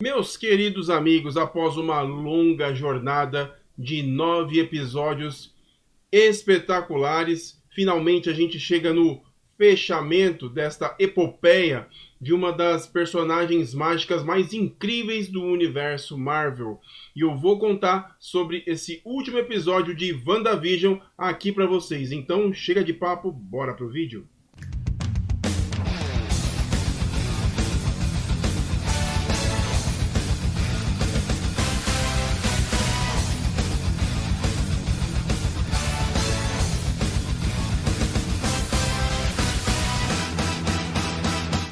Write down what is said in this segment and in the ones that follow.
Meus queridos amigos, após uma longa jornada de 9 episódios espetaculares, finalmente a gente chega no fechamento desta epopeia de uma das personagens mágicas mais incríveis do universo Marvel. E eu vou contar sobre esse último episódio de WandaVision aqui para vocês. Então chega de papo, bora pro vídeo.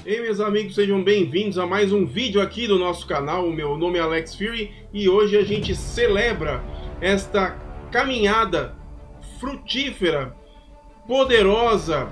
Ei, meus amigos, sejam bem-vindos a mais um vídeo aqui do nosso canal. O meu nome é Alex Fury e hoje a gente celebra esta caminhada frutífera, poderosa,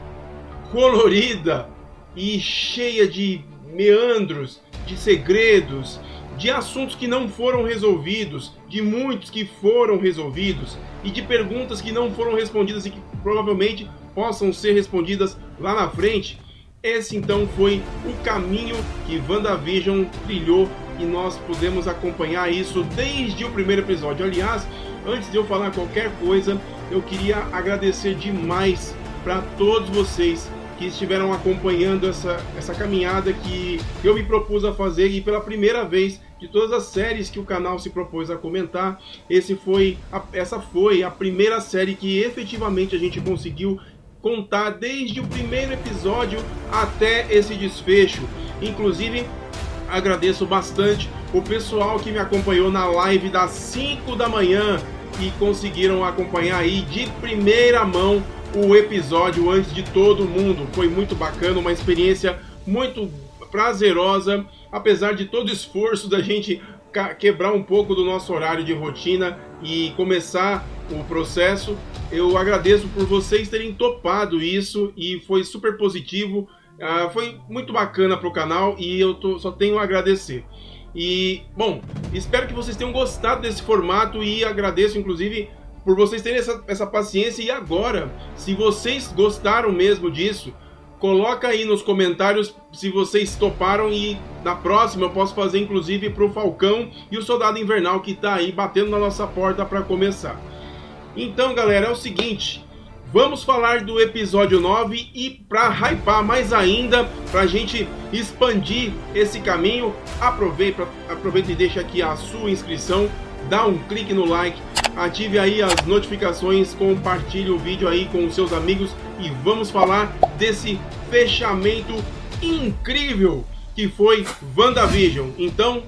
colorida e cheia de meandros, de segredos, de assuntos que não foram resolvidos, de muitos que foram resolvidos e de perguntas que não foram respondidas e que provavelmente possam ser respondidas lá na frente. Esse então foi o caminho que WandaVision trilhou e nós pudemos acompanhar isso desde o primeiro episódio. Aliás, antes de eu falar qualquer coisa, eu queria agradecer demais para todos vocês que estiveram acompanhando essa caminhada que eu me propus a fazer, e pela primeira vez de todas as séries que o canal se propôs a comentar, essa foi a primeira série que efetivamente a gente conseguiu contar desde o primeiro episódio até esse desfecho. Inclusive, agradeço bastante o pessoal que me acompanhou na live das 5 da manhã e conseguiram acompanhar aí de primeira mão o episódio antes de todo mundo. Foi muito bacana, uma experiência muito prazerosa, apesar de todo o esforço da gente quebrar um pouco do nosso horário de rotina e começar o processo. Eu agradeço por vocês terem topado isso e foi super positivo, foi muito bacana para o canal e eu só tenho a agradecer. E, bom, espero que vocês tenham gostado desse formato e agradeço inclusive por vocês terem essa paciência. E agora, se vocês gostaram mesmo disso, coloca aí nos comentários se vocês toparam, e na próxima eu posso fazer inclusive para o Falcão e o Soldado Invernal que está aí batendo na nossa porta para começar. Então, galera, é o seguinte, vamos falar do episódio 9 e para hypar mais ainda, para a gente expandir esse caminho, aproveita e deixa aqui a sua inscrição, dá um clique no like, ative aí as notificações, compartilhe o vídeo aí com os seus amigos e vamos falar desse fechamento incrível que foi WandaVision. Então,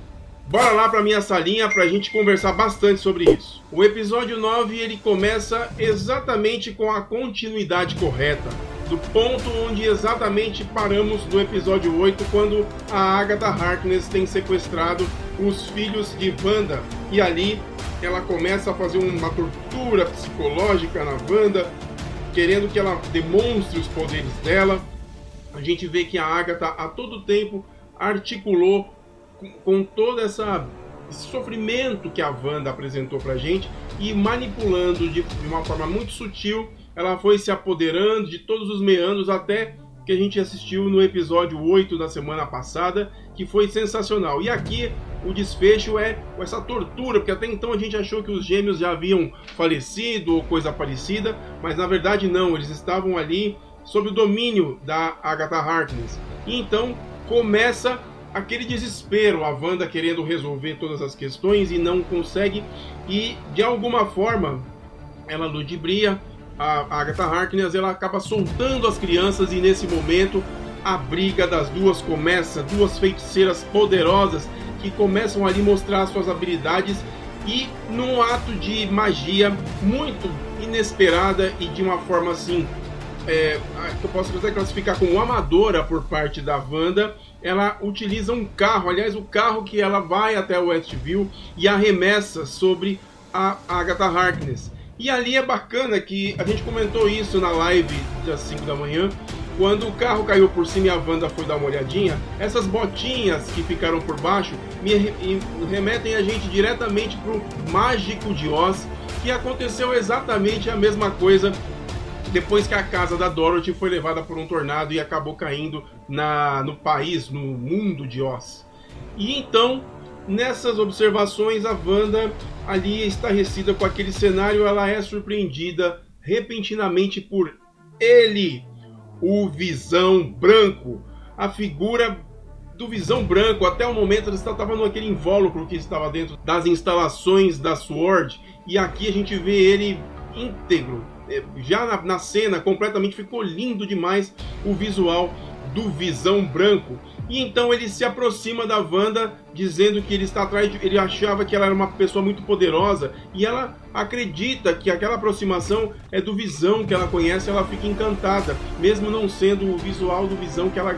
bora lá para minha salinha para a gente conversar bastante sobre isso. O episódio 9 ele começa exatamente com a continuidade correta, do ponto onde exatamente paramos no episódio 8, quando a Agatha Harkness tem sequestrado os filhos de Wanda. E ali ela começa a fazer uma tortura psicológica na Wanda, querendo que ela demonstre os poderes dela. A gente vê que a Agatha a todo tempo articulou com todo esse sofrimento que a Wanda apresentou pra gente, e manipulando de uma forma muito sutil, ela foi se apoderando de todos os meandros, até que a gente assistiu no episódio 8 da semana passada, que foi sensacional. E aqui o desfecho é com essa tortura, porque até então a gente achou que os gêmeos já haviam falecido ou coisa parecida, mas na verdade não, eles estavam ali sob o domínio da Agatha Harkness. E então começa aquele desespero, a Wanda querendo resolver todas as questões e não consegue, e de alguma forma ela ludibria a Agatha Harkness, ela acaba soltando as crianças, e nesse momento a briga das duas começa, duas feiticeiras poderosas que começam ali mostrar suas habilidades, e num ato de magia muito inesperada e de uma forma assim, que eu posso até classificar como amadora por parte da Wanda, ela utiliza um carro, aliás, o carro que ela vai até o Westview e arremessa sobre a Agatha Harkness. E ali é bacana que a gente comentou isso na live das 5 da manhã, quando o carro caiu por cima e a Wanda foi dar uma olhadinha. Essas botinhas que ficaram por baixo me remetem a gente diretamente para o Mágico de Oz, que aconteceu exatamente a mesma coisa depois que a casa da Dorothy foi levada por um tornado e acabou caindo no país, no mundo de Oz. E então nessas observações, a Wanda, ali estarrecida com aquele cenário, ela é surpreendida repentinamente por ele, o Visão Branco. A figura do Visão Branco, até o momento, ele estava naquele invólucro que estava dentro das instalações da SWORD, e aqui a gente vê ele íntegro. Já na cena, completamente ficou lindo demais o visual do Visão Branco. E então ele se aproxima da Wanda, dizendo que ele está atrás de... Ele achava que ela era uma pessoa muito poderosa, e ela acredita que aquela aproximação é do Visão que ela conhece. Ela fica encantada, mesmo não sendo o visual do Visão que ela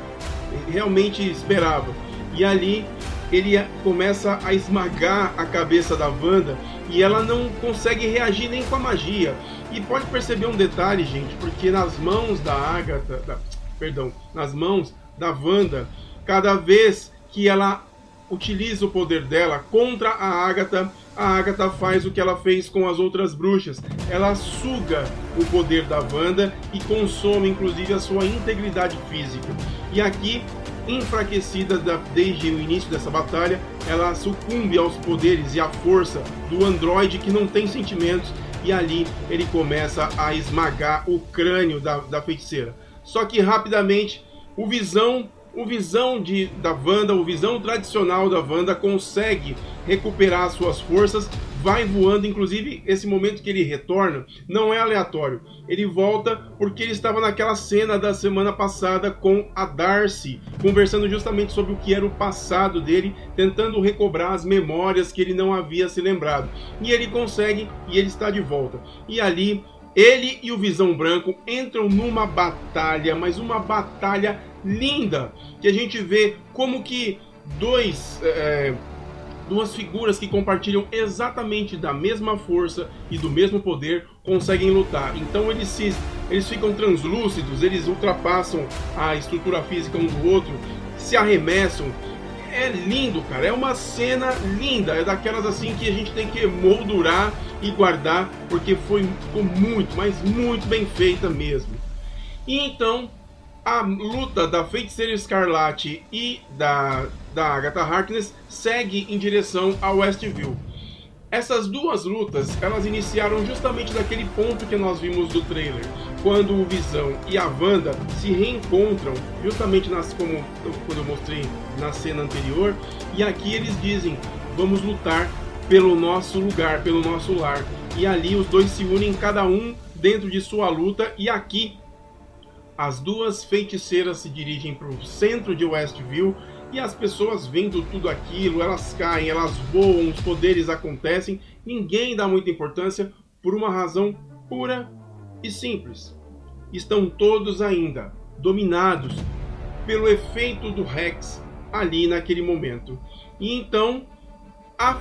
realmente esperava. E ali ele começa a esmagar a cabeça da Wanda, e ela não consegue reagir nem com a magia. E pode perceber um detalhe, gente, porque nas mãos da Agatha, nas mãos da Wanda, cada vez que ela utiliza o poder dela contra a Agatha faz o que ela fez com as outras bruxas. Ela suga o poder da Wanda e consome inclusive a sua integridade física. E aqui, enfraquecida desde o início dessa batalha, ela sucumbe aos poderes e à força do androide que não tem sentimentos, e ali ele começa a esmagar o crânio da feiticeira. Só que rapidamente o Visão da Wanda, o Visão tradicional da Wanda, consegue recuperar suas forças, vai voando. Inclusive, esse momento que ele retorna não é aleatório. Ele volta porque ele estava naquela cena da semana passada com a Darcy, conversando justamente sobre o que era o passado dele, tentando recobrar as memórias que ele não havia se lembrado. E ele consegue, e ele está de volta. E ali, ele e o Visão Branco entram numa batalha, mas uma batalha linda, que a gente vê como que duas figuras que compartilham exatamente da mesma força e do mesmo poder conseguem lutar. Então eles ficam translúcidos, eles ultrapassam a estrutura física um do outro, se arremessam. É lindo, cara, é uma cena linda, é daquelas assim que a gente tem que moldurar e guardar, porque ficou muito, mas muito bem feita mesmo. E então a luta da Feiticeira Escarlate e da Agatha Harkness segue em direção a Westview. Essas duas lutas, elas iniciaram justamente daquele ponto que nós vimos do trailer, quando o Visão e a Wanda se reencontram, justamente quando eu mostrei na cena anterior, e aqui eles dizem: vamos lutar pelo nosso lugar, pelo nosso lar. E ali os dois se unem, cada um dentro de sua luta, e aqui as duas feiticeiras se dirigem para o centro de Westview, e as pessoas vendo tudo aquilo, elas caem, elas voam, os poderes acontecem, ninguém dá muita importância por uma razão pura e simples. Estão todos ainda dominados pelo efeito do Rex ali naquele momento. E então a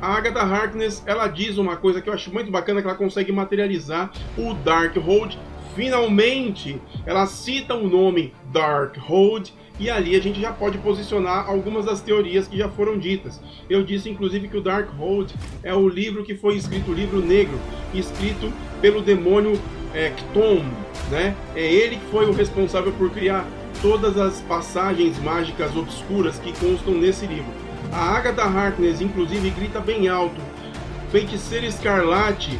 Agatha Harkness, ela diz uma coisa que eu acho muito bacana, que ela consegue materializar o Darkhold. Finalmente ela cita o nome Darkhold, e ali a gente já pode posicionar algumas das teorias que já foram ditas. Eu disse inclusive que o Darkhold é o livro que foi escrito, o livro negro, escrito pelo demônio Cthon, né? É ele que foi o responsável por criar todas as passagens mágicas obscuras que constam nesse livro. A Agatha Harkness inclusive grita bem alto: Feiticeira Escarlate,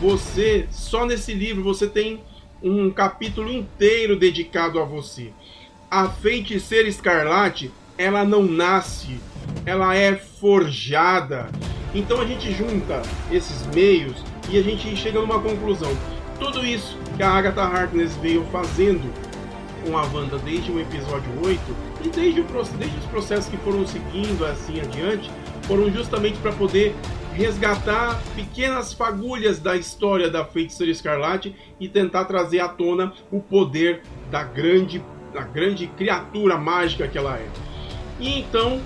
você, só nesse livro você tem um capítulo inteiro dedicado a você. A Feiticeira Escarlate, ela não nasce, ela é forjada. Então a gente junta esses meios e a gente chega numa conclusão. Tudo isso que a Agatha Harkness veio fazendo com a Wanda desde o episódio 8 e desde os processos que foram seguindo assim adiante, foram justamente para poder resgatar pequenas fagulhas da história da Feiticeira Escarlate e tentar trazer à tona o poder da grande criatura mágica que ela é. E então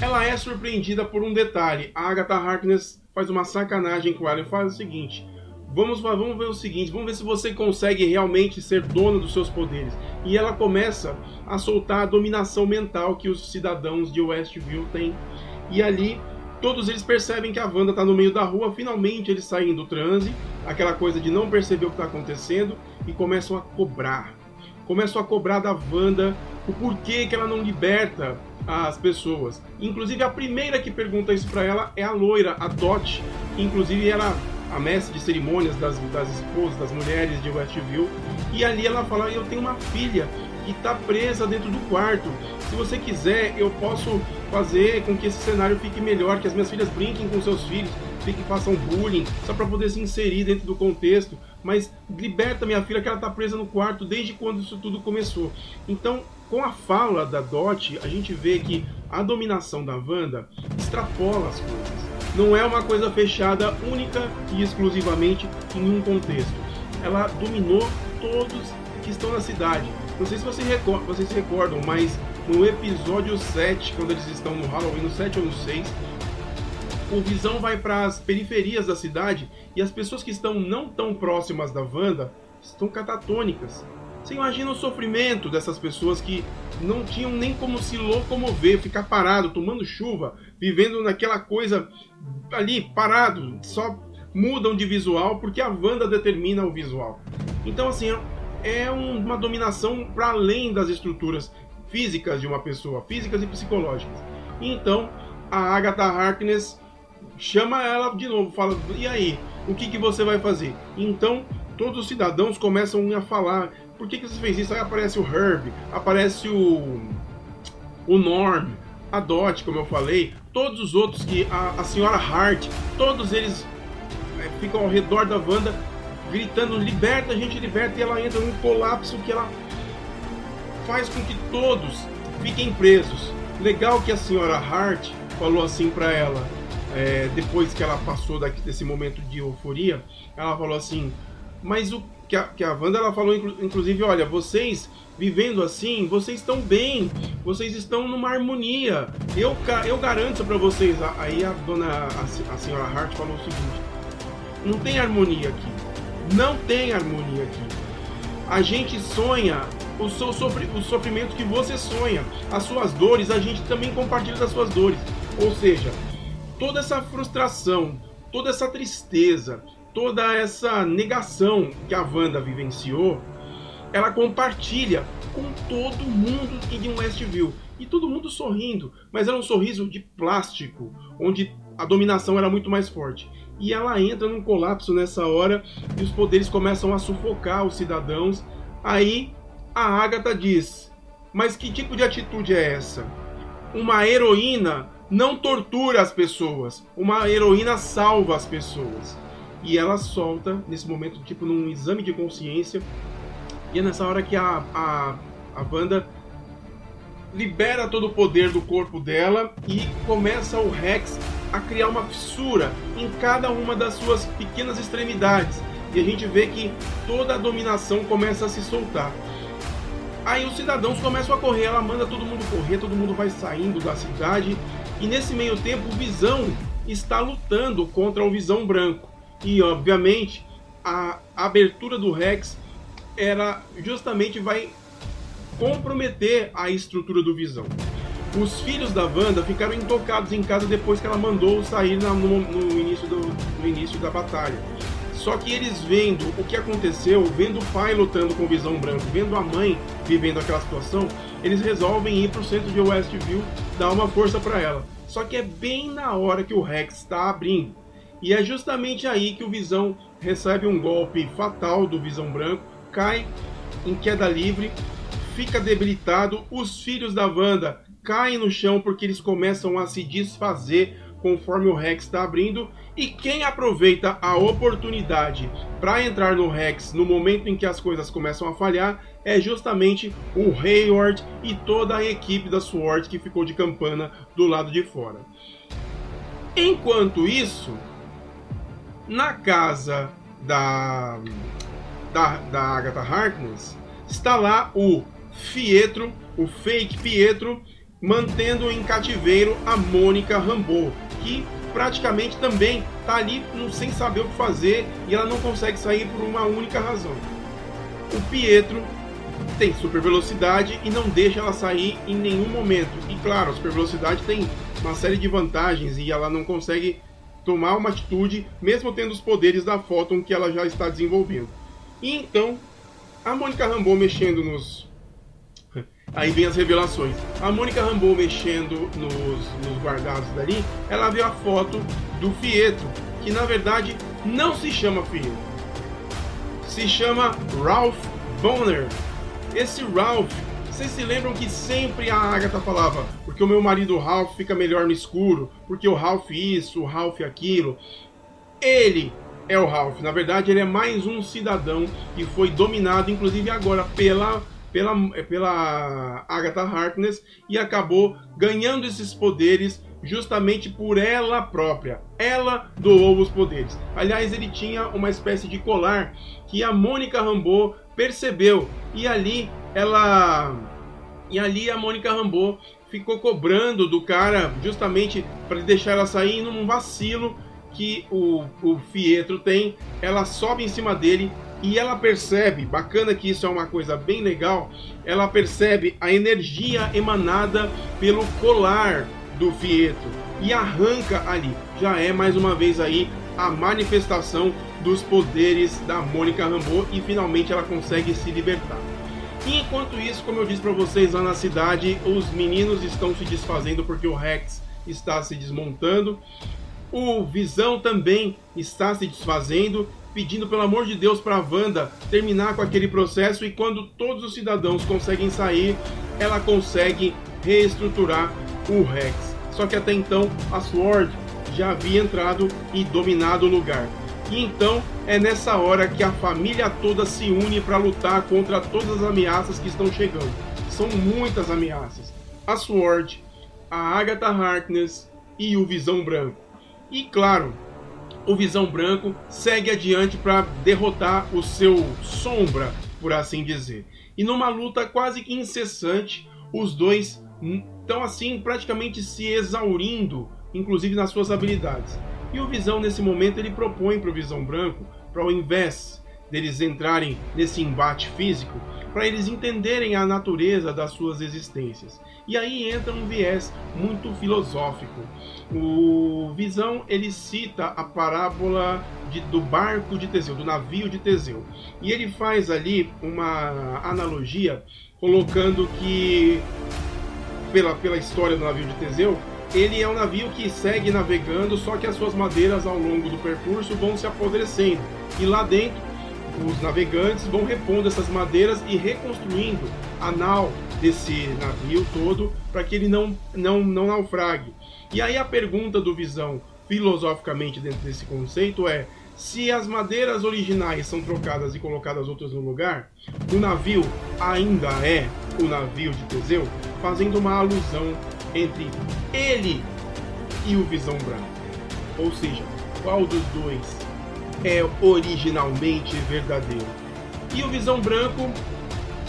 ela é surpreendida por um detalhe. A Agatha Harkness faz uma sacanagem com ela e faz o seguinte: vamos ver o seguinte, vamos ver se você consegue realmente ser dona dos seus poderes. E ela começa a soltar a dominação mental que os cidadãos de Westview têm. E ali todos eles percebem que a Wanda está no meio da rua. Finalmente eles saem do transe, aquela coisa de não perceber o que está acontecendo, e começam a cobrar da Wanda o porquê que ela não liberta as pessoas. Inclusive a primeira que pergunta isso pra ela é a loira, a Dot, que inclusive era a mestre de cerimônias das esposas, das mulheres de Westview. E ali ela fala: eu tenho uma filha que está presa dentro do quarto. Se você quiser, eu posso fazer com que esse cenário fique melhor, que as minhas filhas brinquem com seus filhos, façam bullying, só para poder se inserir dentro do contexto. Mas liberta minha filha, que ela está presa no quarto desde quando isso tudo começou. Então, com a fala da Dot, a gente vê que a dominação da Wanda extrapola as coisas. Não é uma coisa fechada única e exclusivamente em um contexto. Ela dominou todos que estão na cidade. Não sei se vocês se recordam, mas no episódio 7, quando eles estão no Halloween, no 7 ou no 6, o Visão vai para as periferias da cidade e as pessoas que estão não tão próximas da Wanda estão catatônicas. Você imagina o sofrimento dessas pessoas que não tinham nem como se locomover, ficar parado, tomando chuva, vivendo naquela coisa ali, parado, só mudam de visual porque a Wanda determina o visual. Então, assim, é uma dominação para além das estruturas físicas de uma pessoa, físicas e psicológicas. Então, a Agatha Harkness chama ela de novo, fala: e aí, o que você vai fazer? Então, todos os cidadãos começam a falar: por que você fez isso? Aí aparece o Herb, aparece o Norm, a Dot, como eu falei, todos os outros, que a senhora Hart, todos eles ficam ao redor da Wanda gritando: liberta, a gente liberta, e ela entra num colapso que ela faz com que todos fiquem presos. Legal que a senhora Hart falou assim pra ela, depois que ela passou desse momento de euforia, ela falou assim: mas o que a Wanda, ela falou inclusive: olha, vocês vivendo assim, vocês estão bem, vocês estão numa harmonia, eu garanto pra vocês. Aí a senhora Hart falou o seguinte: não tem harmonia aqui, não tem harmonia aqui. A gente sonha o sofrimento que você sonha, as suas dores, a gente também compartilha das suas dores. Ou seja, toda essa frustração, toda essa tristeza, toda essa negação que a Wanda vivenciou, ela compartilha com todo mundo em Westview. E todo mundo sorrindo, mas era um sorriso de plástico, onde a dominação era muito mais forte. E ela entra num colapso nessa hora e os poderes começam a sufocar os cidadãos. Aí a Agatha diz: mas que tipo de atitude é essa? Uma heroína não tortura as pessoas, uma heroína salva as pessoas. E ela solta, nesse momento, tipo num exame de consciência, e é nessa hora que a Wanda libera todo o poder do corpo dela e começa o Rex a criar uma fissura em cada uma das suas pequenas extremidades. E a gente vê que toda a dominação começa a se soltar. Aí os cidadãos começam a correr, ela manda todo mundo correr, todo mundo vai saindo da cidade. E nesse meio tempo o Visão está lutando contra o Visão Branco. E obviamente a abertura do Rex justamente vai comprometer a estrutura do Visão. Os filhos da Wanda ficaram intocados em casa depois que ela mandou sair no início da batalha. Só que eles vendo o que aconteceu, vendo o pai lutando com o Visão Branco, vendo a mãe vivendo aquela situação, eles resolvem ir para o centro de Westview, dar uma força para ela. Só que é bem na hora que o Rex está abrindo. E é justamente aí que o Visão recebe um golpe fatal do Visão Branco, cai em queda livre, fica debilitado. Os filhos da Wanda caem no chão porque eles começam a se desfazer conforme o Rex está abrindo. E quem aproveita a oportunidade para entrar no Rex no momento em que as coisas começam a falhar é justamente o Hayward e toda a equipe da SWORD que ficou de campana do lado de fora. Enquanto isso, na casa da Agatha Harkness, está lá o Pietro, o fake Pietro, mantendo em cativeiro a Mônica Rambeau, que praticamente também está ali sem saber o que fazer, e ela não consegue sair por uma única razão. O Pietro tem super velocidade e não deixa ela sair em nenhum momento. E claro, a super velocidade tem uma série de vantagens e ela não consegue tomar uma atitude, mesmo tendo os poderes da Photon que ela já está desenvolvendo. E então, a Mônica Rambeau mexendo Aí vem as revelações. A Mônica Rambeau mexendo nos guardados dali, ela viu a foto do Pietro, que na verdade não se chama Pietro, se chama Ralph Bonner. Esse Ralph, vocês se lembram que sempre a Agatha falava, porque o meu marido Ralph fica melhor no escuro, porque o Ralph isso, o Ralph aquilo. Ele é o Ralph, na verdade ele é mais um cidadão que foi dominado, inclusive agora, pela Agatha Harkness, e acabou ganhando esses poderes justamente por ela própria. Ela doou os poderes. Aliás, ele tinha uma espécie de colar que a Mônica Rambeau percebeu, e ali a Mônica Rambeau ficou cobrando do cara justamente para deixar ela sair num vacilo que o Pietro tem. Ela sobe em cima dele e ela percebe, bacana que isso é uma coisa bem legal, ela percebe a energia emanada pelo colar do Pietro e arranca ali. Já é mais uma vez aí a manifestação dos poderes da Mônica Rambeau e finalmente ela consegue se libertar. E enquanto isso, como eu disse para vocês, lá na cidade os meninos estão se desfazendo porque o Rex está se desmontando. O Visão também está se desfazendo, pedindo pelo amor de Deus para a Wanda terminar com aquele processo, e quando todos os cidadãos conseguem sair, ela consegue reestruturar o Rex. Só que até então a SWORD já havia entrado e dominado o lugar. E então é nessa hora que a família toda se une para lutar contra todas as ameaças que estão chegando. São muitas ameaças. A SWORD, a Agatha Harkness e o Visão Branco. E claro, o Visão Branco segue adiante para derrotar o seu Sombra, por assim dizer. E numa luta quase que incessante, os dois estão assim praticamente se exaurindo, inclusive nas suas habilidades. E o Visão nesse momento ele propõe para o Visão Branco, para ao invés deles entrarem nesse embate físico, para eles entenderem a natureza das suas existências. E aí entra um viés muito filosófico. O Visão ele cita a parábola do barco de Teseu, do navio de Teseu. E ele faz ali uma analogia, colocando que, pela história do navio de Teseu, ele é um navio que segue navegando, só que as suas madeiras ao longo do percurso vão se apodrecendo. E lá dentro, os navegantes vão repondo essas madeiras e reconstruindo a nau desse navio todo para que ele não naufrague. E aí a pergunta do Visão, filosoficamente dentro desse conceito, é: se as madeiras originais são trocadas e colocadas outras no lugar, o navio ainda é o navio de Teseu? Fazendo uma alusão entre ele e o Visão Branco. Ou seja, qual dos dois é originalmente verdadeiro? E o Visão Branco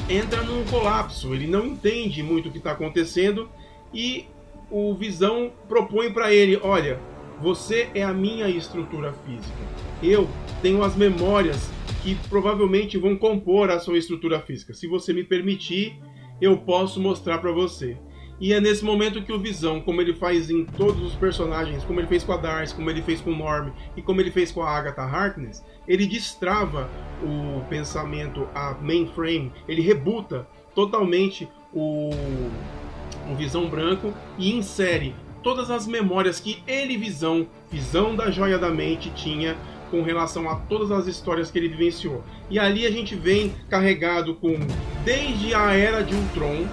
entra num colapso, ele não entende muito o que está acontecendo, e o Visão propõe para ele: olha, você é a minha estrutura física, eu tenho as memórias que provavelmente vão compor a sua estrutura física, se você me permitir, eu posso mostrar para você. E é nesse momento que o Visão, como ele faz em todos os personagens, como ele fez com a Darcy, como ele fez com o Norm e como ele fez com a Agatha Harkness, ele destrava o pensamento, a mainframe, ele rebuta totalmente o Visão Branco e insere todas as memórias que ele, Visão da Joia da Mente, tinha com relação a todas as histórias que ele vivenciou. E ali a gente vem carregado com desde a Era de Ultron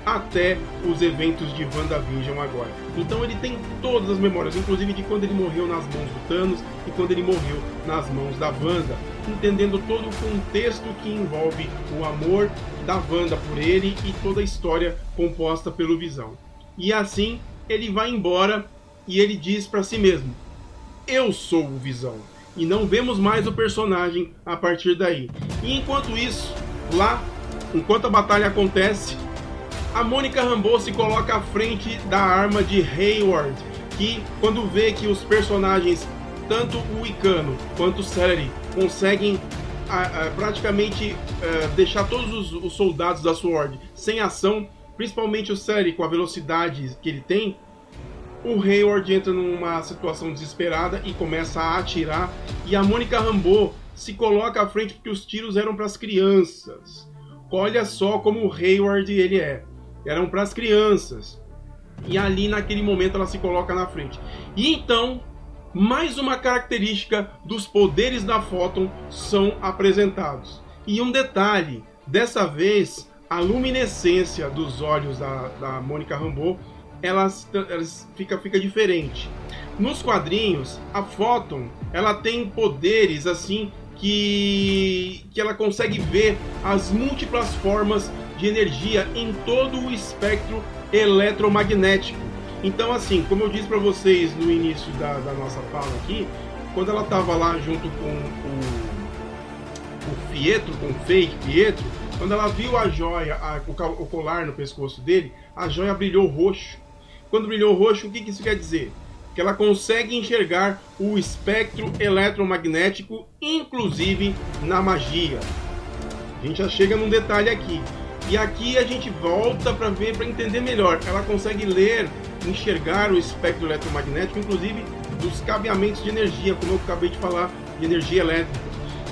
até os eventos de WandaVision agora. Então ele tem todas as memórias, inclusive de quando ele morreu nas mãos do Thanos e quando ele morreu nas mãos da Wanda, entendendo todo o contexto que envolve o amor da Wanda por ele e toda a história composta pelo Visão. E assim ele vai embora e ele diz para si mesmo: eu sou o Visão. E não vemos mais o personagem a partir daí. E enquanto isso, lá, enquanto a batalha acontece, a Mônica Rambeau se coloca à frente da arma de Hayward, que quando vê que os personagens, tanto o Icano quanto o Celery, conseguem praticamente deixar todos os soldados da SWORD sem ação, principalmente o Celery com a velocidade que ele tem, o Hayward entra numa situação desesperada e começa a atirar, e a Mônica Rambeau se coloca à frente porque os tiros eram para as crianças. Olha só como o Hayward ele é. eram para as crianças. E ali naquele momento ela se coloca na frente. E então, mais uma característica dos poderes da Photon são apresentados. E um detalhe, dessa vez a luminescência dos olhos da Monica Rambeau elas fica diferente. Nos quadrinhos, a Photon ela tem poderes assim que ela consegue ver as múltiplas formas de energia em todo o espectro eletromagnético. Então, assim, como eu disse para vocês no início da nossa fala aqui, quando ela estava lá junto com o Pietro, com o fake Pietro, quando ela viu a joia, o colar no pescoço dele, a joia brilhou roxo. Quando brilhou roxo, o que isso quer dizer? Que ela consegue enxergar o espectro eletromagnético, inclusive na magia. A gente já chega num detalhe aqui. E aqui a gente volta para ver, para entender melhor. Ela consegue ler, enxergar o espectro eletromagnético, inclusive dos cabeamentos de energia, como eu acabei de falar, de energia elétrica.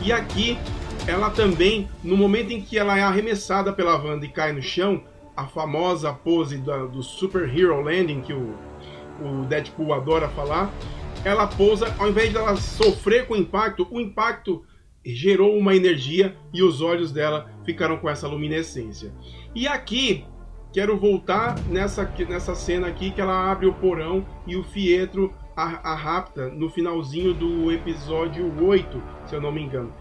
E aqui ela também, no momento em que ela é arremessada pela Wanda e cai no chão, a famosa pose do Super Hero Landing, que o Deadpool adora falar, ela pousa, ao invés de ela sofrer com o impacto gerou uma energia e os olhos dela ficaram com essa luminescência. E aqui, quero voltar nessa cena aqui que ela abre o porão e o Pietro a rapta no finalzinho do episódio 8, se eu não me engano.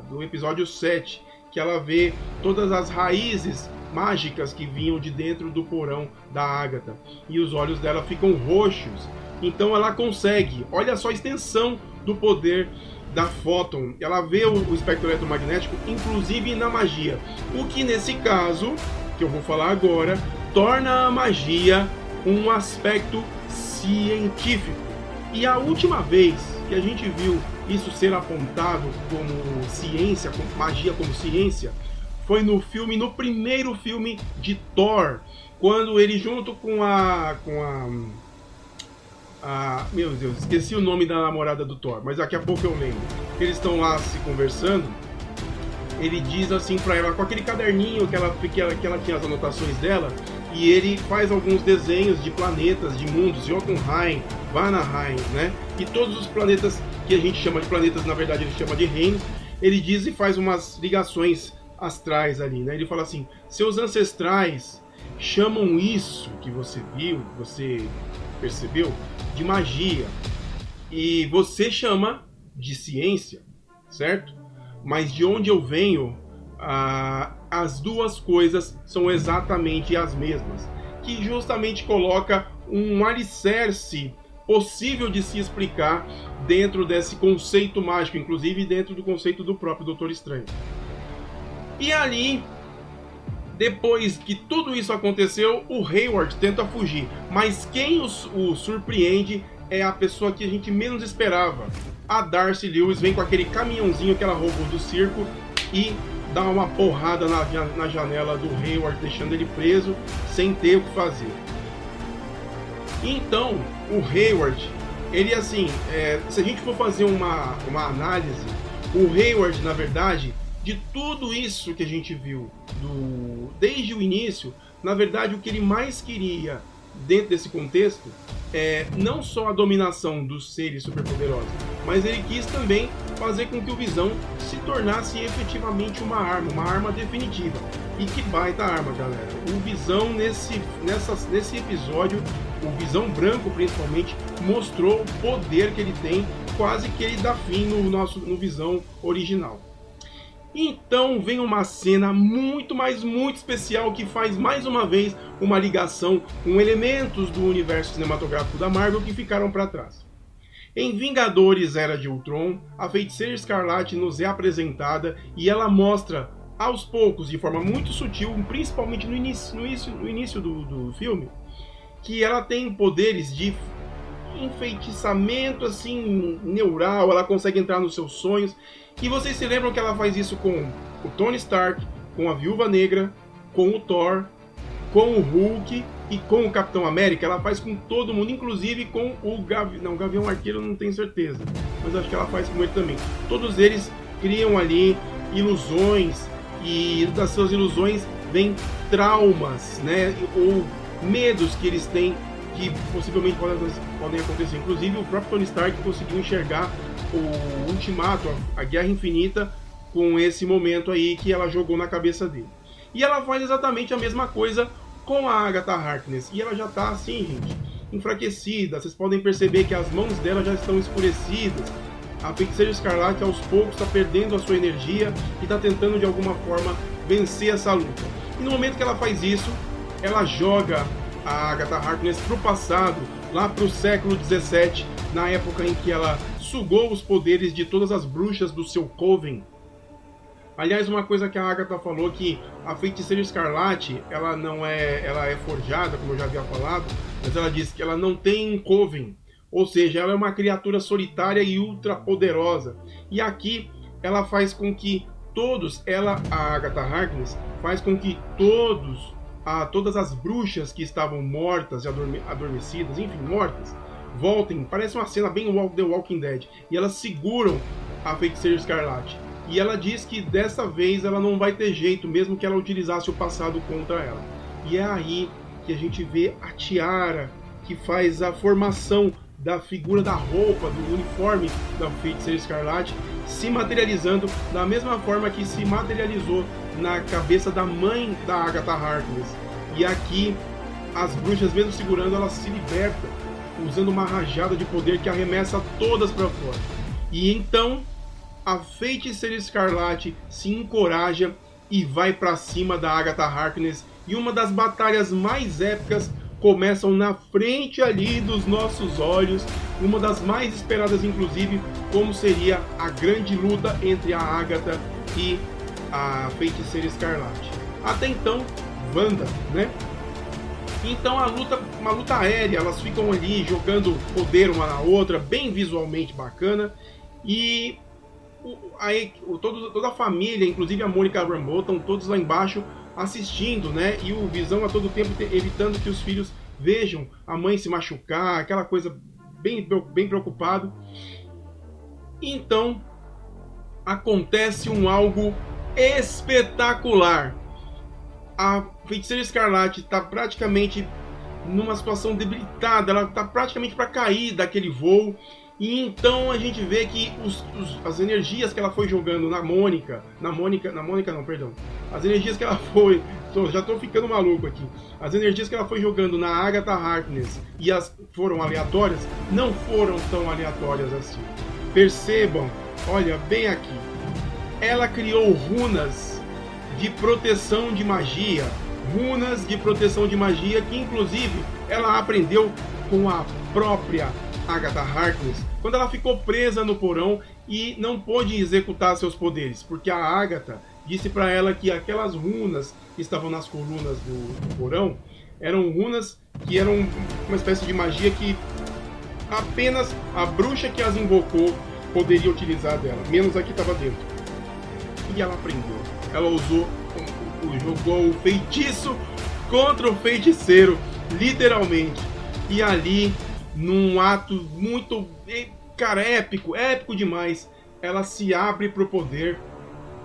Do episódio 7, que ela vê todas as raízes mágicas que vinham de dentro do porão da Agatha. E os olhos dela ficam roxos. Então ela consegue, olha só a extensão do poder da Photon. Ela vê o espectro eletromagnético, inclusive na magia. O que nesse caso, que eu vou falar agora, torna a magia um aspecto científico. E a última vez que a gente viu isso ser apontado como ciência, como magia como ciência, foi no primeiro filme de Thor, quando ele junto com meu Deus, esqueci o nome da namorada do Thor, mas daqui a pouco eu lembro. Eles estão lá se conversando. Ele diz assim pra ela, com aquele caderninho que ela tinha as anotações dela, e ele faz alguns desenhos de planetas, de mundos, Jotunheim, Vanaheim, né? E todos os planetas que a gente chama de planetas, na verdade ele chama de reinos. Ele diz e faz umas ligações astrais ali, né? Ele fala assim: seus ancestrais chamam isso que você viu, que você percebeu, de magia, e você chama de ciência, certo? Mas de onde eu venho, as duas coisas são exatamente as mesmas, que justamente coloca um alicerce possível de se explicar dentro desse conceito mágico, inclusive dentro do conceito do próprio Doutor Estranho. E ali, depois que tudo isso aconteceu, o Hayward tenta fugir, mas quem o surpreende é a pessoa que a gente menos esperava. A Darcy Lewis vem com aquele caminhãozinho que ela roubou do circo e dá uma porrada na janela do Hayward, deixando ele preso sem ter o que fazer. Então, o Hayward, ele assim, se a gente for fazer uma análise, o Hayward, na verdade, de tudo isso que a gente viu desde o início, na verdade o que ele mais queria dentro desse contexto é não só a dominação dos seres superpoderosos, mas ele quis também fazer com que o Visão se tornasse efetivamente uma arma definitiva. E que baita arma, galera! O Visão nesse episódio, o Visão branco principalmente, mostrou o poder que ele tem, quase que ele dá fim no Visão original. Então vem uma cena muito especial que faz mais uma vez uma ligação com elementos do universo cinematográfico da Marvel que ficaram para trás. Em Vingadores Era de Ultron, a Feiticeira Escarlate nos é apresentada e ela mostra aos poucos, de forma muito sutil, principalmente no início do filme, que ela tem poderes de enfeitiçamento assim, neural, ela consegue entrar nos seus sonhos. E vocês se lembram que ela faz isso com o Tony Stark, com a Viúva Negra, com o Thor, com o Hulk e com o Capitão América. Ela faz com todo mundo, inclusive com o Gavião Arqueiro, não tenho certeza, mas acho que ela faz com ele também. Todos eles criam ali ilusões, e das suas ilusões vem traumas, né, ou medos que eles têm que possivelmente podem acontecer. Inclusive o próprio Tony Stark conseguiu enxergar o Ultimato, a Guerra Infinita, com esse momento aí que ela jogou na cabeça dele. E ela faz exatamente a mesma coisa com a Agatha Harkness. E ela já tá assim, gente, enfraquecida. Vocês podem perceber que as mãos dela já estão escurecidas. A Feiticeira Escarlate aos poucos está perdendo a sua energia e está tentando de alguma forma vencer essa luta. E no momento que ela faz isso, ela joga a Agatha Harkness para o passado, lá para o século 17, na época em que ela sugou os poderes de todas as bruxas do seu coven. Aliás, uma coisa que a Agatha falou, que a Feiticeira Escarlate, ela é forjada, como eu já havia falado, mas ela disse que ela não tem um coven, ou seja, ela é uma criatura solitária e ultra poderosa. E aqui ela faz com que a Agatha Harkness faz com que todas as bruxas que estavam mortas e adormecidas, enfim, mortas, voltem. Parece uma cena bem The Walking Dead. E elas seguram a Feiticeira Escarlate. E ela diz que dessa vez ela não vai ter jeito, mesmo que ela utilizasse o passado contra ela. E é aí que a gente vê a tiara, que faz a formação da figura da roupa, do uniforme da Feiticeira Escarlate, se materializando da mesma forma que se materializou na cabeça da mãe da Agatha Harkness. E aqui, as bruxas, mesmo segurando, elas se libertam, usando uma rajada de poder que arremessa todas para fora. E então a Feiticeira Escarlate se encoraja e vai para cima da Agatha Harkness, e uma das batalhas mais épicas começam na frente ali dos nossos olhos, uma das mais esperadas inclusive, como seria a grande luta entre a Agatha e a Feiticeira Escarlate. Até então, Wanda, né? Então uma luta aérea, elas ficam ali jogando poder uma na outra, bem visualmente bacana, e toda a família, inclusive a Monica Rambeau, estão todos lá embaixo assistindo, né? E o Visão a todo tempo evitando que os filhos vejam a mãe se machucar, aquela coisa bem preocupado. Então acontece algo espetacular. A Feiticeira Escarlate está praticamente numa situação debilitada, ela está praticamente para cair daquele voo. E então a gente vê que as energias que ela foi jogando na Mônica não, perdão. As energias que ela foi, já estou ficando maluco aqui. As energias que ela foi jogando na Agatha Harkness e foram aleatórias, não foram tão aleatórias assim. Percebam, olha bem aqui. Ela criou runas de proteção de magia, que inclusive ela aprendeu com a própria Agatha Harkness, quando ela ficou presa no porão e não pôde executar seus poderes, porque a Agatha disse para ela que aquelas runas que estavam nas colunas do porão eram runas que eram uma espécie de magia que apenas a bruxa que as invocou poderia utilizar dela, menos a que estava dentro. E ela aprendeu. Ela jogou o feitiço contra o feiticeiro, literalmente. E ali, num ato muito, cara, épico demais, ela se abre pro poder.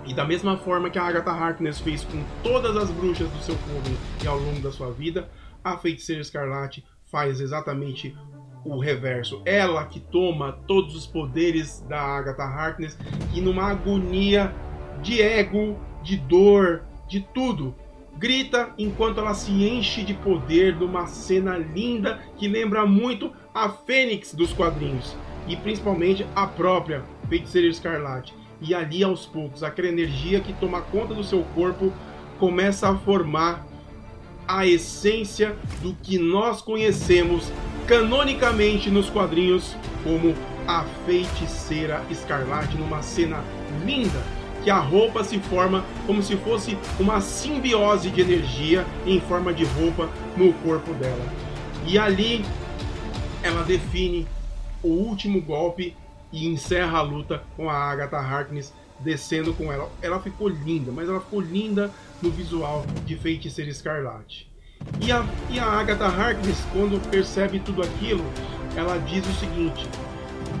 E da mesma forma que a Agatha Harkness fez com todas as bruxas do seu coven e ao longo da sua vida, a Feiticeira Escarlate faz exatamente o reverso. Ela que toma todos os poderes da Agatha Harkness e numa agonia de ego, de dor, de tudo, grita enquanto ela se enche de poder numa cena linda que lembra muito a Fênix dos quadrinhos e principalmente a própria Feiticeira Escarlate. E ali aos poucos, aquela energia que toma conta do seu corpo começa a formar a essência do que nós conhecemos canonicamente nos quadrinhos como a Feiticeira Escarlate, numa cena linda, que a roupa se forma como se fosse uma simbiose de energia em forma de roupa no corpo dela. E ali ela define o último golpe e encerra a luta com a Agatha Harkness descendo com ela. Ela ficou linda, mas ela ficou linda no visual de Feiticeira Escarlate. E a Agatha Harkness, quando percebe tudo aquilo, ela diz o seguinte: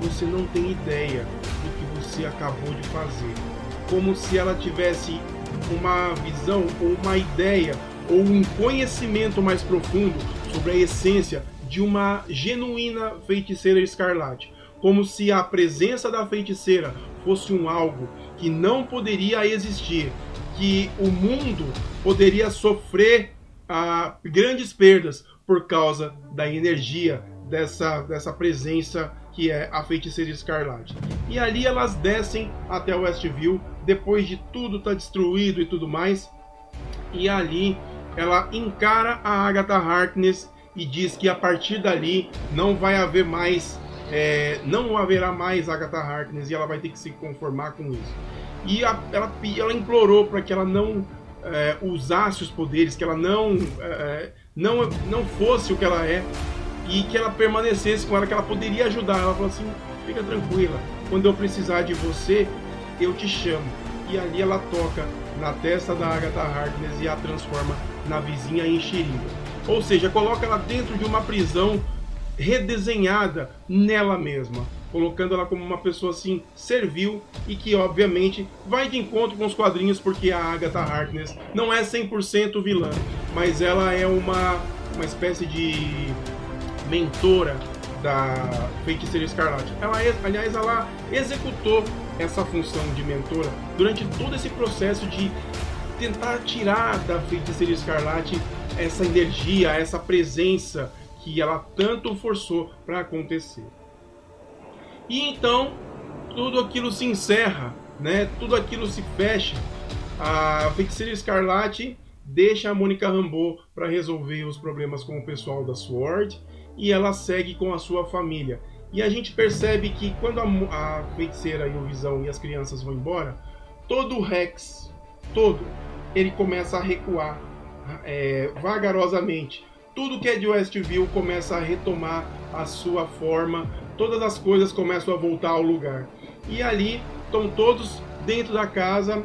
você não tem ideia do que você acabou de fazer. Como se ela tivesse uma visão, ou uma ideia, ou um conhecimento mais profundo sobre a essência de uma genuína feiticeira escarlate. Como se a presença da feiticeira fosse um algo que não poderia existir, que o mundo poderia sofrer grandes perdas por causa da energia dessa presença que é a feiticeira escarlate. E ali elas descem até Westview, depois de tudo estar destruído e tudo mais, e ali ela encara a Agatha Harkness e diz que a partir dali não vai haver mais, não haverá mais Agatha Harkness, e ela vai ter que se conformar com isso. E ela implorou para que ela não usasse os poderes, que ela não fosse o que ela é, e que ela permanecesse com ela, que ela poderia ajudar. Ela falou assim: fica tranquila, quando eu precisar de você, eu te chamo. E ali ela toca na testa da Agatha Harkness e a transforma na vizinha enxeriga. Ou seja, coloca ela dentro de uma prisão redesenhada nela mesma, colocando ela como uma pessoa assim servil, e que obviamente vai de encontro com os quadrinhos, porque a Agatha Harkness não é 100% vilã, mas ela é uma espécie de mentora da Feiticeira Escarlate. Aliás, ela executou essa função de mentora durante todo esse processo de tentar tirar da Feiticeira Escarlate essa energia, essa presença que ela tanto forçou para acontecer. E então tudo aquilo se encerra, né? Tudo aquilo se fecha. A Feiticeira Escarlate deixa a Monica Rambeau para resolver os problemas com o pessoal da SWORD, e ela segue com a sua família. E a gente percebe que quando a feiticeira e o Visão e as crianças vão embora, todo o Rex, ele começa a recuar vagarosamente. Tudo que é de Westview começa a retomar a sua forma, todas as coisas começam a voltar ao lugar. E ali estão todos dentro da casa,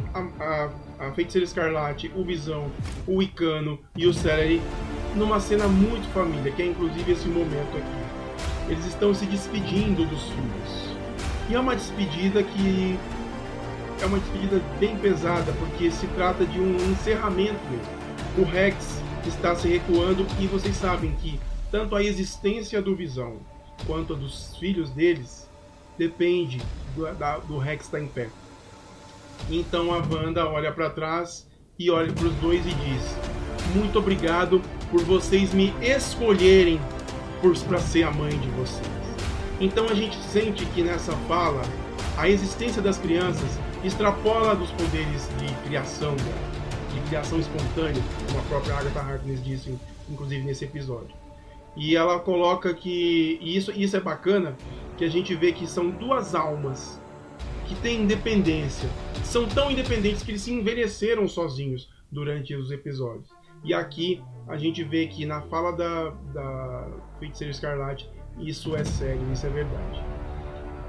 a Feiticeira Escarlate, o Visão, o Wicano e o Celery, numa cena muito família, que é inclusive esse momento aqui. Eles estão se despedindo dos filhos. E é uma despedida que é uma despedida bem pesada, porque se trata de um encerramento mesmo. O Rex está se recuando, e vocês sabem que tanto a existência do Visão quanto a dos filhos deles depende do Rex estar em pé. Então a Wanda olha para trás e olha para os dois e diz: muito obrigado por vocês me escolherem para ser a mãe de vocês. Então a gente sente que nessa fala a existência das crianças extrapola dos poderes de criação espontânea, como a própria Agatha Harkness disse, inclusive nesse episódio. E ela coloca que isso é bacana, que a gente vê que são duas almas que têm independência, são tão independentes que eles se envelheceram sozinhos durante os episódios. E aqui a gente vê que na fala da Feiticeira Escarlate isso é sério, isso é verdade.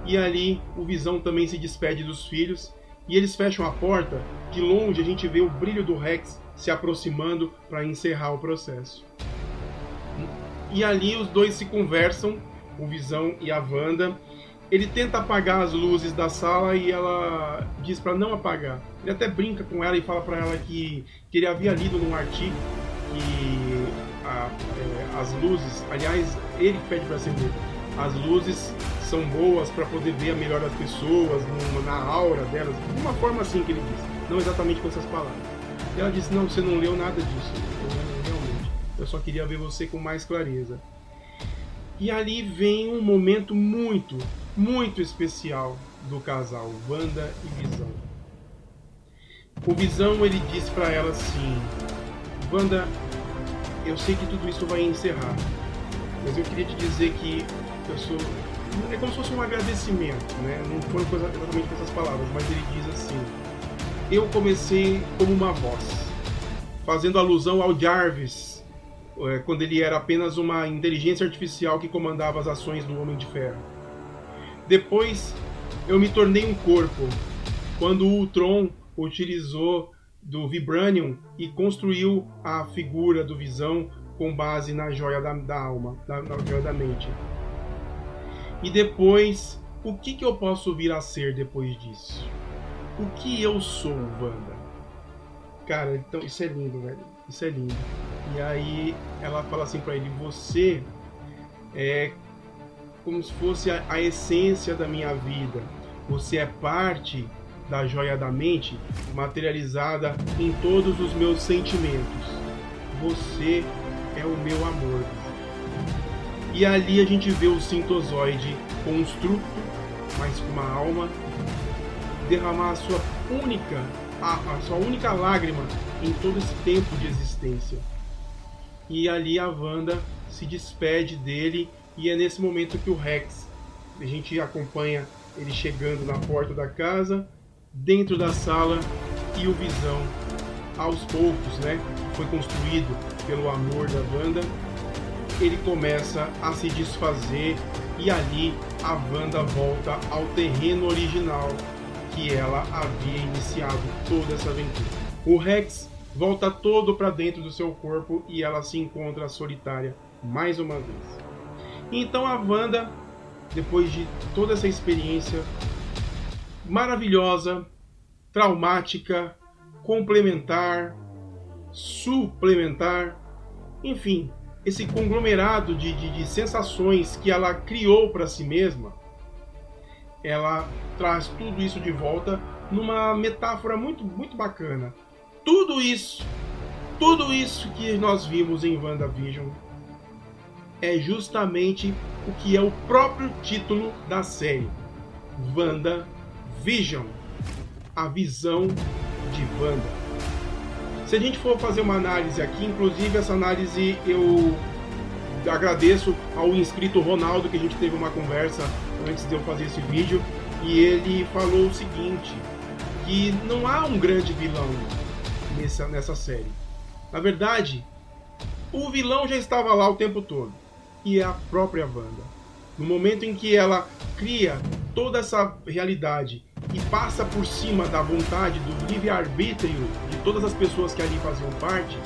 E ali o Visão também se despede dos filhos, e eles fecham a porta. De longe a gente vê o brilho do Rex se aproximando para encerrar o processo. E ali os dois se conversam, o Visão e a Wanda. Ele tenta apagar as luzes da sala e ela diz para não apagar. Ele até brinca com ela e fala para ela que ele havia lido num artigo que as luzes, aliás, ele pede para acender, as luzes são boas para poder ver a melhor das pessoas, na aura delas, de uma forma assim que ele diz, não exatamente com essas palavras. E ela disse: não, você não leu nada disso, realmente, eu só queria ver você com mais clareza. E ali vem um momento muito, muito especial do casal, Wanda e Visão. O Visão, ele disse para ela assim: Wanda, eu sei que tudo isso vai encerrar, mas eu queria te dizer que é como se fosse um agradecimento, né? Não foram exatamente com essas palavras, mas ele diz assim: eu comecei como uma voz, fazendo alusão ao Jarvis, quando ele era apenas uma inteligência artificial que comandava as ações do Homem de Ferro. Depois eu me tornei um corpo, quando o Ultron utilizou do Vibranium e construiu a figura do Visão com base na joia da alma, na joia da mente. E depois, o que eu posso vir a ser depois disso? O que eu sou, Wanda? Cara, então isso é lindo, velho. Isso é lindo. E aí ela fala assim pra ele: você é como se fosse a essência da minha vida. Você é parte da joia da mente materializada em todos os meus sentimentos. Você é o meu amor. E ali a gente vê o sintozoide construto, mas com uma alma, derramar a sua única lágrima em todo esse tempo de existência. E ali a Wanda se despede dele, e é nesse momento que o Rex, a gente acompanha ele chegando na porta da casa, dentro da sala, e o Visão, aos poucos, né, foi construído pelo amor da Wanda, ele começa a se desfazer, e ali a Wanda volta ao terreno original que ela havia iniciado toda essa aventura. O Rex volta todo para dentro do seu corpo e ela se encontra solitária mais uma vez. Então a Wanda, depois de toda essa experiência maravilhosa, traumática, complementar, suplementar, enfim, esse conglomerado de sensações que ela criou para si mesma, ela traz tudo isso de volta numa metáfora muito, muito bacana. Tudo isso que nós vimos em WandaVision é justamente o que é o próprio título da série, WandaVision, a visão de Wanda. Se a gente for fazer uma análise aqui, inclusive essa análise eu agradeço ao inscrito Ronaldo, que a gente teve uma conversa antes de eu fazer esse vídeo, e ele falou o seguinte, que não há um grande vilão nessa série. Na verdade, o vilão já estava lá o tempo todo, e é a própria Wanda. No momento em que ela cria toda essa realidade e passa por cima da vontade, do livre-arbítrio de todas as pessoas que ali faziam parte,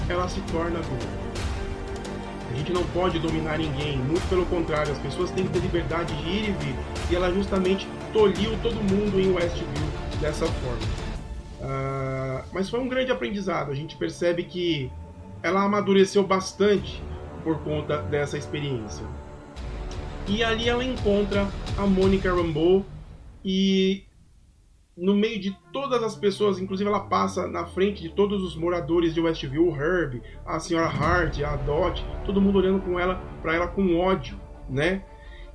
ela se torna vilã. A gente não pode dominar ninguém, muito pelo contrário, as pessoas têm que ter liberdade de ir e vir. E ela justamente tolhiu todo mundo em Westview dessa forma. Mas foi um grande aprendizado, a gente percebe que ela amadureceu bastante por conta dessa experiência. E ali ela encontra a Monica Rambeau e no meio de todas as pessoas, inclusive ela passa na frente de todos os moradores de Westview, o Herb, a senhora Hart, a Dot, todo mundo olhando para ela com ódio, né?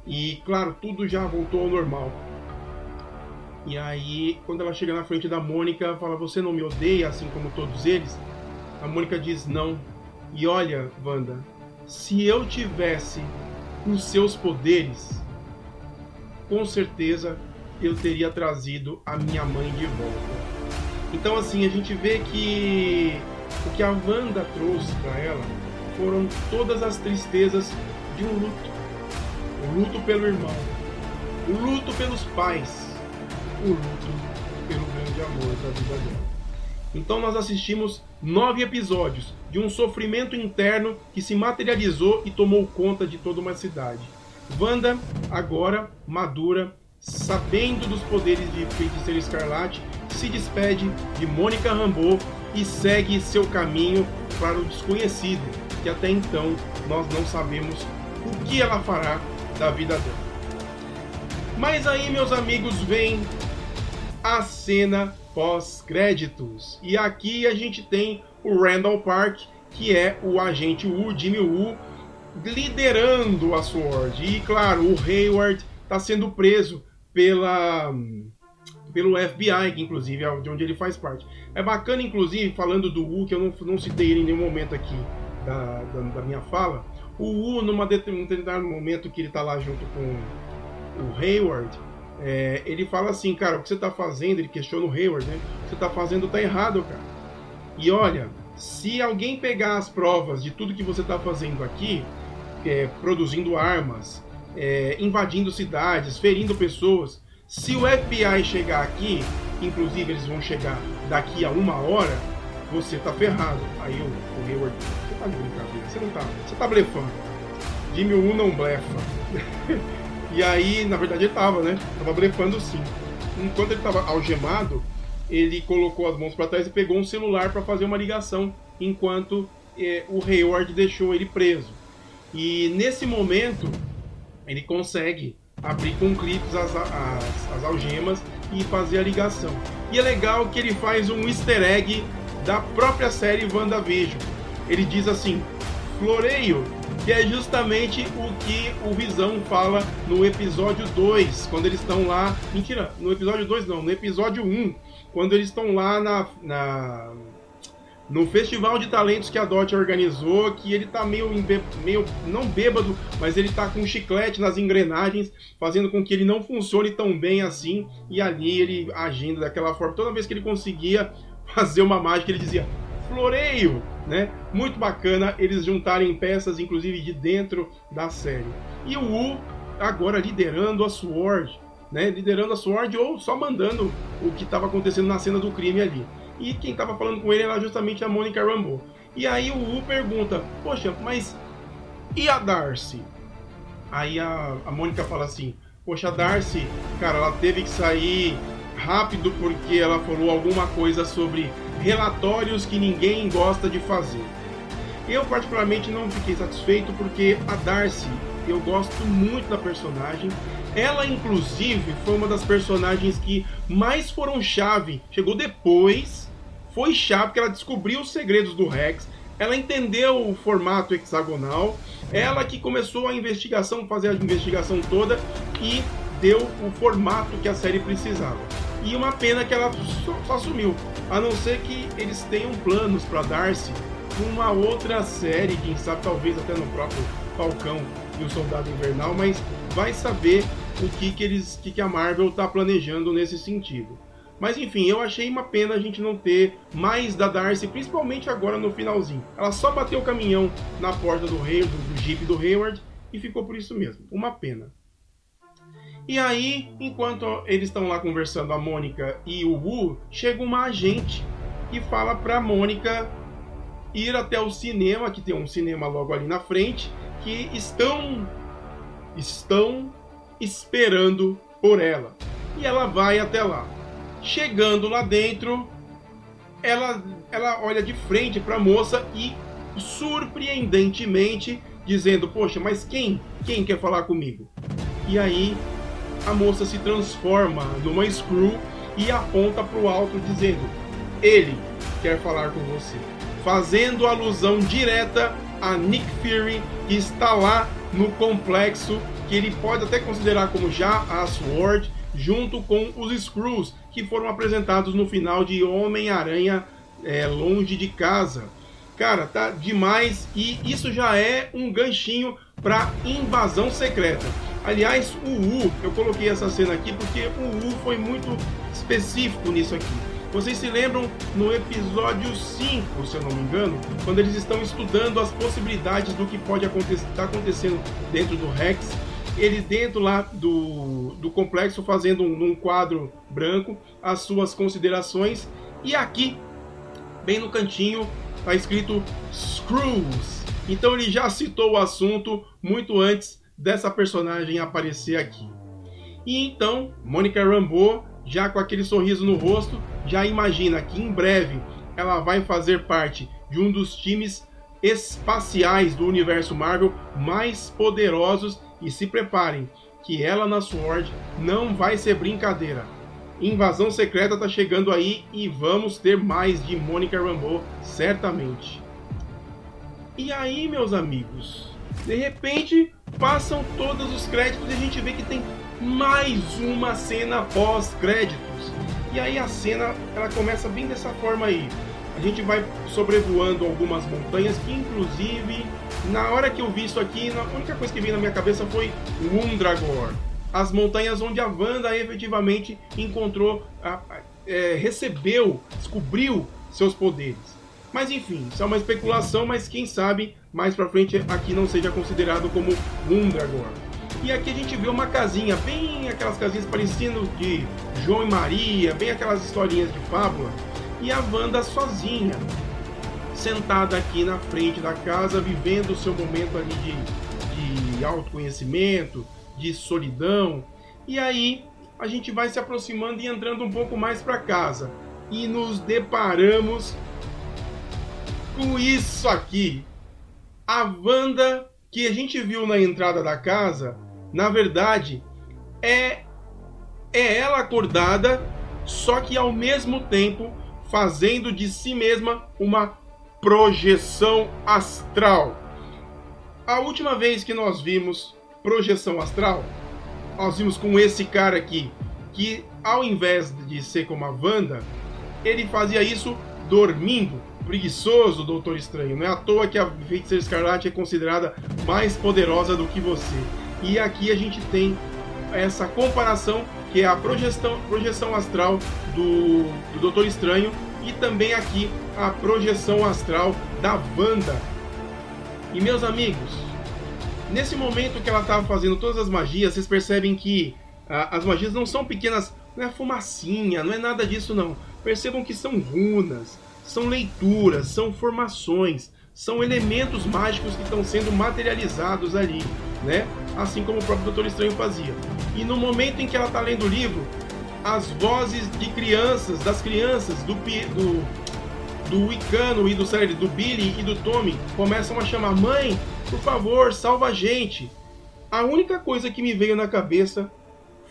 E claro, tudo já voltou ao normal. E aí, quando ela chega na frente da Mônica, fala: você não me odeia assim como todos eles? A Mônica diz: não. E olha, Wanda, se eu tivesse os seus poderes, com certeza eu teria trazido a minha mãe de volta. Então assim, a gente vê que o que a Wanda trouxe para ela foram todas as tristezas de um luto. O luto pelo irmão, o luto pelos pais, o luto pelo grande amor da vida dela. Então nós assistimos 9 episódios de um sofrimento interno que se materializou e tomou conta de toda uma cidade. Wanda, agora madura, sabendo dos poderes de Feiticeira Escarlate, se despede de Monica Rambeau e segue seu caminho para o desconhecido, que até então nós não sabemos o que ela fará da vida dela. Mas aí, meus amigos, vem a cena pós-créditos. E aqui a gente tem o Randall Park, que é o agente Woo, Jimmy Woo, liderando a SWORD. E claro, o Hayward está sendo preso pelo FBI, que inclusive é de onde ele faz parte. É bacana, inclusive, falando do Woo, que eu não citei ele em nenhum momento aqui da minha fala, o Woo, num determinado momento que ele está lá junto com o Hayward, ele fala assim: cara, o que você está fazendo, ele questiona o Hayward, né? O que você está fazendo está errado, cara. E olha, se alguém pegar as provas de tudo que você está fazendo aqui, produzindo armas, invadindo cidades, ferindo pessoas, se o FBI chegar aqui, inclusive eles vão chegar daqui a 1 hora, você tá ferrado. Aí o Hayward: você tá de brincadeira, você tá blefando. Jimmy Woo não blefa. E aí, na verdade, ele tava blefando sim. Enquanto ele tava algemado, ele colocou as mãos para trás e pegou um celular para fazer uma ligação, enquanto o Hayward deixou ele preso. E nesse momento, ele consegue abrir com clipes as algemas e fazer a ligação. E é legal que ele faz um easter egg da própria série WandaVision. Ele diz assim, floreio, que é justamente o que o Visão fala no episódio 2, quando eles estão lá... Mentira, no episódio 2 não, no episódio 1, quando eles estão lá no Festival de Talentos que a Dot organizou, que ele tá meio não bêbado, mas ele tá com chiclete nas engrenagens, fazendo com que ele não funcione tão bem assim, e ali ele agindo daquela forma. Toda vez que ele conseguia fazer uma mágica, ele dizia, floreio, né? Muito bacana eles juntarem peças, inclusive de dentro da série. E o Wu agora liderando a SWORD, né? Liderando a SWORD ou só mandando o que estava acontecendo na cena do crime ali. E quem estava falando com ele era justamente a Monica Rambeau. E aí o Wu pergunta, poxa, mas e a Darcy? Aí a Mônica fala assim, poxa, a Darcy, cara, ela teve que sair rápido porque ela falou alguma coisa sobre relatórios que ninguém gosta de fazer. Eu particularmente não fiquei satisfeito porque a Darcy, eu gosto muito da personagem. Ela, inclusive, foi uma das personagens que mais foram chave. Chegou depois, foi chave, porque ela descobriu os segredos do Rex. Ela entendeu o formato hexagonal. Ela que começou a investigação, fazer a investigação toda e deu o formato que a série precisava. E uma pena que ela só sumiu. A não ser que eles tenham planos para Darcy numa outra série, quem sabe talvez até no próprio Falcão e o Soldado Invernal, mas vai saber o que a Marvel está planejando nesse sentido. Mas enfim, eu achei uma pena a gente não ter mais da Darcy, principalmente agora no finalzinho. Ela só bateu o caminhão na porta do Jeep do Hayward e ficou por isso mesmo. Uma pena. E aí, enquanto eles estão lá conversando, a Mônica e o Wu, chega uma agente e fala pra Mônica ir até o cinema, que tem um cinema logo ali na frente, que estão esperando por ela. E ela vai até lá. Chegando lá dentro, ela olha de frente para a moça e, surpreendentemente, dizendo, poxa, mas quem quer falar comigo? E aí, a moça se transforma numa Skrull e aponta para o alto, dizendo, ele quer falar com você. Fazendo alusão direta a Nick Fury, que está lá no complexo, que ele pode até considerar como já a SWORD, junto com os Skrulls, que foram apresentados no final de Homem-Aranha Longe de Casa. Cara, tá demais, e isso já é um ganchinho para Invasão Secreta. Aliás, o Wu, eu coloquei essa cena aqui porque o Wu foi muito específico nisso aqui. Vocês se lembram no episódio 5, se eu não me engano, quando eles estão estudando as possibilidades do que pode estar acontecendo dentro do Rex, ele dentro lá do complexo fazendo num quadro branco as suas considerações, e aqui, bem no cantinho, está escrito Skrulls. Então ele já citou o assunto muito antes dessa personagem aparecer aqui. E então, Monica Rambeau, já com aquele sorriso no rosto, já imagina que em breve ela vai fazer parte de um dos times espaciais do universo Marvel mais poderosos, e se preparem que ela na SWORD não vai ser brincadeira. Invasão Secreta tá chegando aí e vamos ter mais de Monica Rambeau, certamente. E aí, meus amigos, de repente passam todos os créditos e a gente vê que tem mais uma cena pós-créditos. E aí a cena ela começa bem dessa forma aí. A gente vai sobrevoando algumas montanhas que, inclusive, na hora que eu vi isso aqui, a única coisa que veio na minha cabeça foi Undragor. As montanhas onde a Wanda efetivamente encontrou, recebeu, descobriu seus poderes. Mas enfim, isso é uma especulação, mas quem sabe mais pra frente aqui não seja considerado como Undragor. E aqui a gente vê uma casinha, bem aquelas casinhas parecendo de João e Maria, bem aquelas historinhas de fábula. E a Wanda sozinha, sentada aqui na frente da casa, vivendo o seu momento ali de autoconhecimento, de solidão. E aí a gente vai se aproximando e entrando um pouco mais para casa. e nos deparamos com isso aqui. A Wanda que a gente viu na entrada da casa, na verdade, é ela acordada, só que ao mesmo tempo fazendo de si mesma uma projeção astral. A última vez que nós vimos projeção astral, nós vimos com esse cara aqui, que ao invés de ser como a Wanda, ele fazia isso dormindo, preguiçoso, Doutor Estranho. Não é à toa que a Feiticeira Escarlate é considerada mais poderosa do que você. E aqui a gente tem essa comparação, que é a projeção astral do Doutor Estranho, e também aqui a projeção astral da Wanda. E meus amigos, nesse momento que ela estava fazendo todas as magias, vocês percebem que as magias não são pequenas, não é fumacinha, não é nada disso não. Percebam que são runas, são leituras, são formações, são elementos mágicos que estão sendo materializados ali, né? Assim como o próprio Doutor Estranho fazia. E no momento em que ela está lendo o livro, as vozes de crianças, das crianças, do Wiccan e do Billy e do Tommy, começam a chamar: mãe, por favor, salva a gente. A única coisa que me veio na cabeça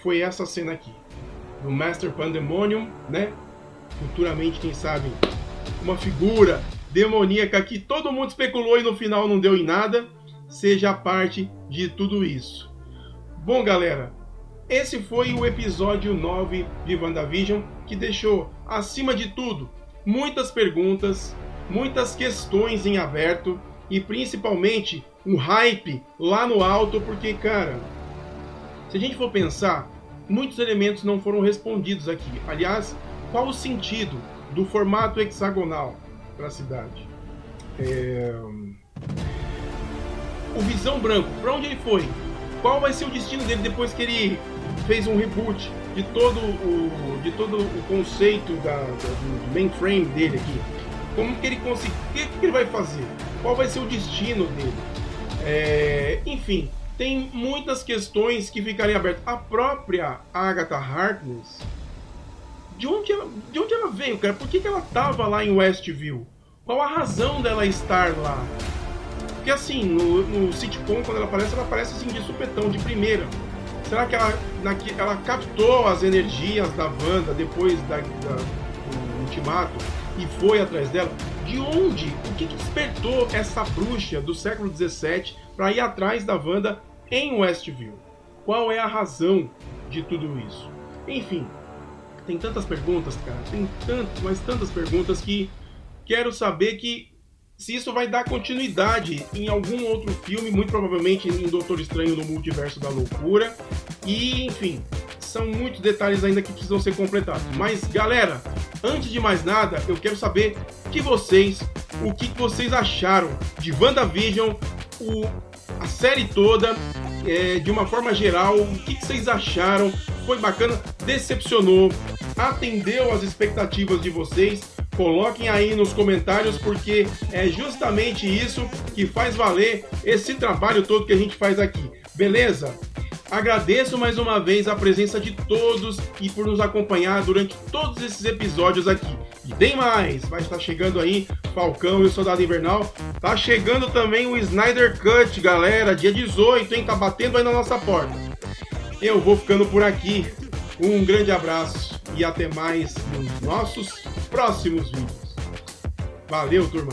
foi essa cena aqui, do Master Pandemonium, né? Futuramente, quem sabe, uma figura demoníaca que todo mundo especulou e no final não deu em nada, seja parte de tudo isso. Bom, galera, esse foi o episódio 9 de WandaVision, que deixou, acima de tudo, muitas perguntas, muitas questões em aberto e principalmente um hype lá no alto, porque, cara, se a gente for pensar, muitos elementos não foram respondidos aqui. Aliás, qual o sentido do formato hexagonal para a cidade? O Visão Branco, para onde ele foi? Qual vai ser o destino dele depois que ele fez um reboot de todo o conceito do mainframe dele aqui? Como que ele conseguiu? O que ele vai fazer? Qual vai ser o destino dele? Enfim, tem muitas questões que ficarem abertas. A própria Agatha Harkness, de onde ela veio, cara? Por que ela estava lá em Westview? Qual a razão dela estar lá? Porque assim, no sitcom, quando ela aparece assim de supetão, de primeira. Será que ela captou as energias da Wanda depois do Ultimato e foi atrás dela? De onde? O que despertou essa bruxa do século XVII para ir atrás da Wanda em Westview? Qual é a razão de tudo isso? Enfim, tem tantas perguntas, cara. Tem tantas perguntas que quero saber se isso vai dar continuidade em algum outro filme, muito provavelmente em Doutor Estranho no Multiverso da Loucura. E, enfim, são muitos detalhes ainda que precisam ser completados. Mas, galera, antes de mais nada, eu quero saber o que vocês acharam de WandaVision, a série toda, de uma forma geral. O que vocês acharam? Foi bacana? Decepcionou? Atendeu às expectativas de vocês? Coloquem aí nos comentários, porque é justamente isso que faz valer esse trabalho todo que a gente faz aqui. Beleza? Agradeço mais uma vez a presença de todos e por nos acompanhar durante todos esses episódios aqui. E tem mais! Vai estar chegando aí Falcão e o Soldado Invernal. Tá chegando também o Snyder Cut, galera. Dia 18, hein? Tá batendo aí na nossa porta. Eu vou ficando por aqui. Um grande abraço e até mais nos nossos próximos vídeos. Valeu, turma!